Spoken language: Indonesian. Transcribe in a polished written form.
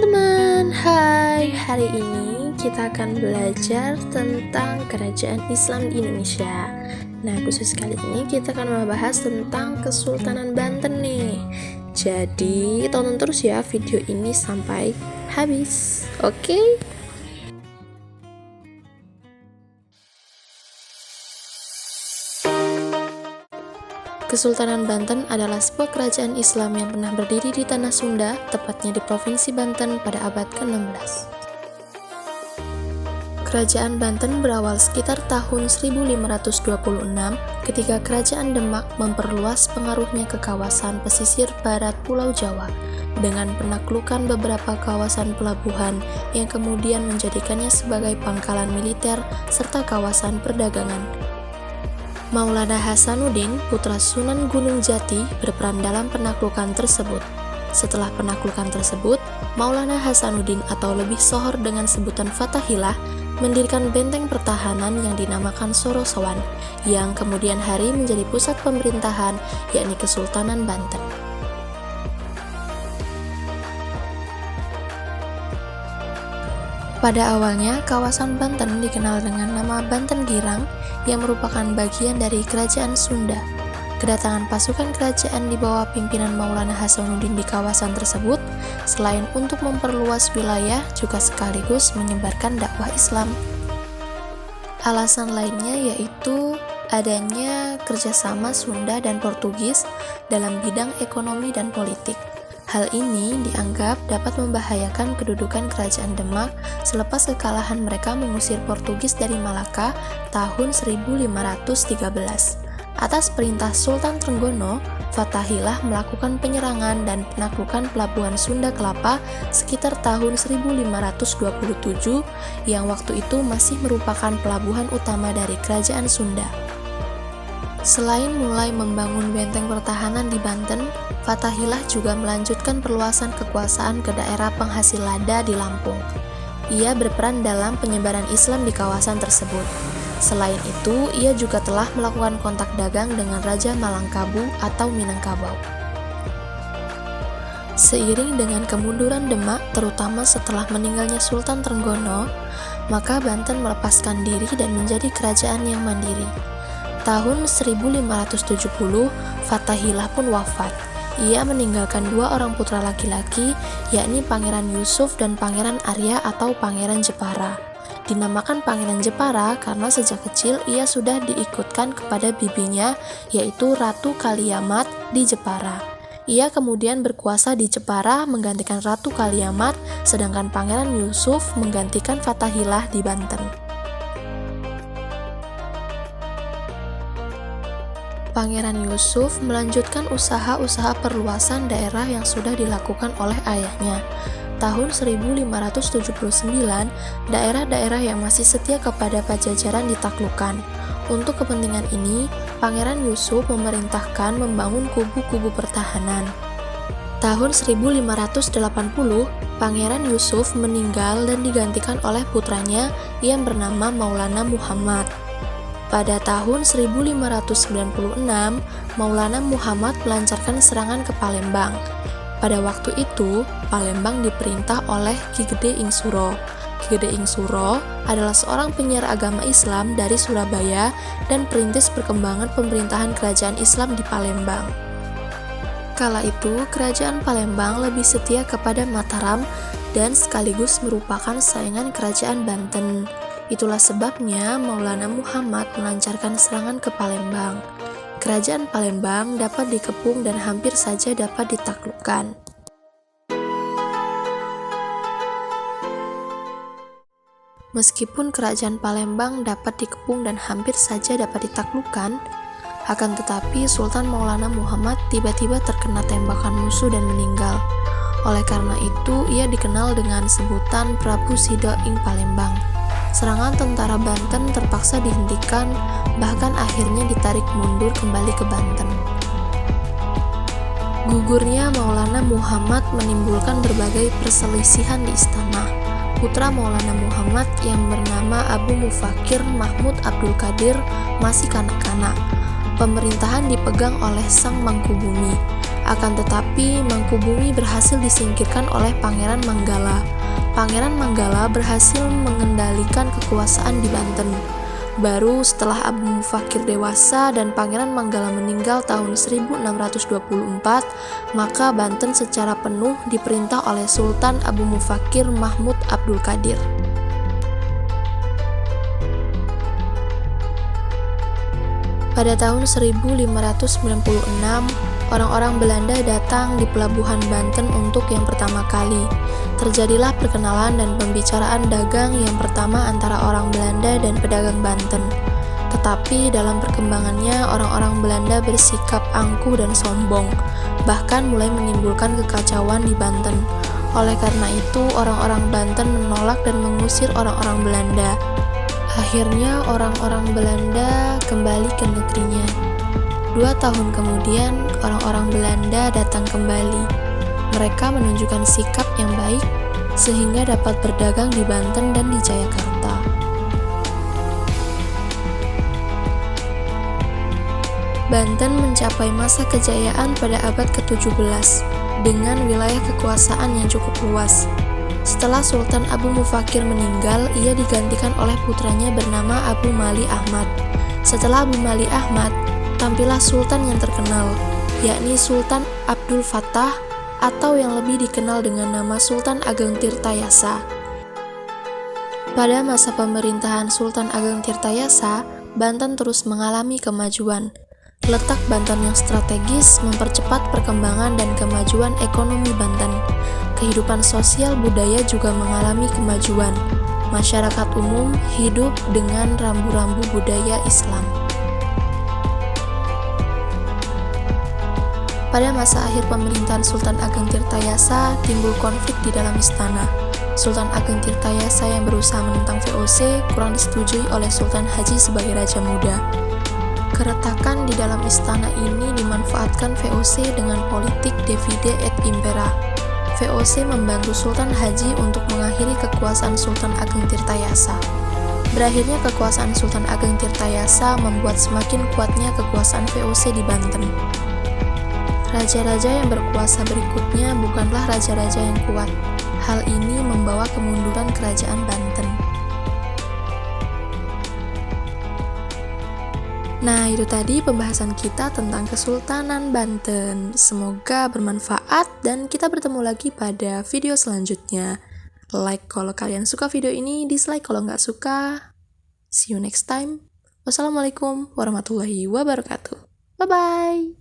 teman-teman, hai. Hari ini kita akan belajar tentang kerajaan Islam di Indonesia. Nah, khusus kali ini kita akan membahas tentang Kesultanan Banten nih. Jadi, tonton terus ya video ini sampai habis. Oke? Kesultanan Banten adalah sebuah kerajaan Islam yang pernah berdiri di tanah Sunda, tepatnya di Provinsi Banten pada abad ke-16. Kerajaan Banten berawal sekitar tahun 1526 ketika Kerajaan Demak memperluas pengaruhnya ke kawasan pesisir barat Pulau Jawa dengan penaklukan beberapa kawasan pelabuhan yang kemudian menjadikannya sebagai pangkalan militer serta kawasan perdagangan. Maulana Hasanuddin, putra Sunan Gunung Jati, berperan dalam penaklukan tersebut. Setelah penaklukan tersebut, Maulana Hasanuddin atau lebih sohor dengan sebutan Fathahillah mendirikan benteng pertahanan yang dinamakan Sorosowan, yang kemudian hari menjadi pusat pemerintahan, yakni Kesultanan Banten. Pada awalnya, kawasan Banten dikenal dengan nama Banten Girang yang merupakan bagian dari Kerajaan Sunda. Kedatangan pasukan kerajaan di bawah pimpinan Maulana Hasanuddin di kawasan tersebut, selain untuk memperluas wilayah, juga sekaligus menyebarkan dakwah Islam. Alasan lainnya yaitu adanya kerjasama Sunda dan Portugis dalam bidang ekonomi dan politik. Hal ini dianggap dapat membahayakan kedudukan Kerajaan Demak selepas kekalahan mereka mengusir Portugis dari Malaka tahun 1513. Atas perintah Sultan Trenggono, Fathahillah melakukan penyerangan dan penaklukan pelabuhan Sunda Kelapa sekitar tahun 1527 yang waktu itu masih merupakan pelabuhan utama dari Kerajaan Sunda. Selain mulai membangun benteng pertahanan di Banten, Fathahillah juga melanjutkan perluasan kekuasaan ke daerah penghasil lada di Lampung. Ia berperan dalam penyebaran Islam di kawasan tersebut. Selain itu, ia juga telah melakukan kontak dagang dengan Raja Malangkabu atau Minangkabau. Seiring dengan kemunduran Demak, terutama setelah meninggalnya Sultan Trenggono, maka Banten melepaskan diri dan menjadi kerajaan yang mandiri. Tahun 1570, Fathahillah pun wafat. Ia meninggalkan dua orang putra laki-laki, yakni Pangeran Yusuf dan Pangeran Arya atau Pangeran Jepara. Dinamakan Pangeran Jepara karena sejak kecil ia sudah diikutkan kepada bibinya, yaitu Ratu Kaliamat di Jepara. Ia kemudian berkuasa di Jepara menggantikan Ratu Kaliamat, sedangkan Pangeran Yusuf menggantikan Fathahillah di Banten. Pangeran Yusuf melanjutkan usaha-usaha perluasan daerah yang sudah dilakukan oleh ayahnya. Tahun 1579, daerah-daerah yang masih setia kepada Pajajaran ditaklukkan. Untuk kepentingan ini, Pangeran Yusuf memerintahkan membangun kubu-kubu pertahanan. Tahun 1580, Pangeran Yusuf meninggal dan digantikan oleh putranya yang bernama Maulana Muhammad. Pada tahun 1596, Maulana Muhammad melancarkan serangan ke Palembang. Pada waktu itu, Palembang diperintah oleh Ki Gede Ing Suro. Ki Gede Ing Suro adalah seorang penyiar agama Islam dari Surabaya dan perintis perkembangan pemerintahan kerajaan Islam di Palembang. Kala itu, kerajaan Palembang lebih setia kepada Mataram dan sekaligus merupakan saingan kerajaan Banten. Itulah sebabnya Maulana Muhammad melancarkan serangan ke Palembang. Kerajaan Palembang dapat dikepung dan hampir saja dapat ditaklukkan. Meskipun kerajaan Palembang dapat dikepung dan hampir saja dapat ditaklukkan, akan tetapi Sultan Maulana Muhammad tiba-tiba terkena tembakan musuh dan meninggal. Oleh karena itu, ia dikenal dengan sebutan Prabu Sido ing Palembang. Serangan tentara Banten terpaksa dihentikan, bahkan akhirnya ditarik mundur kembali ke Banten. Gugurnya Maulana Muhammad menimbulkan berbagai perselisihan di istana. Putra Maulana Muhammad yang bernama Abu Mufakir Mahmud Abdul Qadir masih kanak-kanak. Pemerintahan dipegang oleh Sang Mangkubumi. Akan tetapi, Mangkubumi berhasil disingkirkan oleh Pangeran Manggala. Pangeran Manggala berhasil mengendalikan kekuasaan di Banten. Baru setelah Abu Mufakir dewasa dan Pangeran Manggala meninggal tahun 1624, maka Banten secara penuh diperintah oleh Sultan Abu Mufakir Mahmud Abdul Qadir. Pada tahun 1596, orang-orang Belanda datang di pelabuhan Banten untuk yang pertama kali. Terjadilah perkenalan dan pembicaraan dagang yang pertama antara orang Belanda dan pedagang Banten. Tetapi dalam perkembangannya, orang-orang Belanda bersikap angkuh dan sombong, bahkan mulai menimbulkan kekacauan di Banten. Oleh karena itu, orang-orang Banten menolak dan mengusir orang-orang Belanda. Akhirnya orang-orang Belanda kembali ke negerinya. 2 tahun kemudian, orang-orang Belanda datang kembali. Mereka menunjukkan sikap yang baik, sehingga dapat berdagang di Banten dan di Jayakarta. Banten mencapai masa kejayaan pada abad ke-17, dengan wilayah kekuasaan yang cukup luas. Setelah Sultan Abu Mufakir meninggal, ia digantikan oleh putranya bernama Abu Mali Ahmad. Setelah Abu Mali Ahmad, tampillah sultan yang terkenal, yakni Sultan Abdul Fattah atau yang lebih dikenal dengan nama Sultan Ageng Tirtayasa. Pada masa pemerintahan Sultan Ageng Tirtayasa, Banten terus mengalami kemajuan. Letak Banten yang strategis mempercepat perkembangan dan kemajuan ekonomi Banten. Kehidupan sosial budaya juga mengalami kemajuan. Masyarakat umum hidup dengan rambu-rambu budaya Islam. Pada masa akhir pemerintahan Sultan Ageng Tirtayasa, timbul konflik di dalam istana. Sultan Ageng Tirtayasa yang berusaha menentang VOC kurang disetujui oleh Sultan Haji sebagai raja muda. Keretakan di dalam istana ini dimanfaatkan VOC dengan politik divide et impera. VOC membantu Sultan Haji untuk mengakhiri kekuasaan Sultan Ageng Tirtayasa. Berakhirnya kekuasaan Sultan Ageng Tirtayasa membuat semakin kuatnya kekuasaan VOC di Banten. Raja-raja yang berkuasa berikutnya bukanlah raja-raja yang kuat. Hal ini membawa kemunduran kerajaan Banten. Nah, itu tadi pembahasan kita tentang Kesultanan Banten. Semoga bermanfaat dan kita bertemu lagi pada video selanjutnya. Like kalau kalian suka video ini, dislike kalau nggak suka. See you next time. Wassalamualaikum warahmatullahi wabarakatuh. Bye-bye.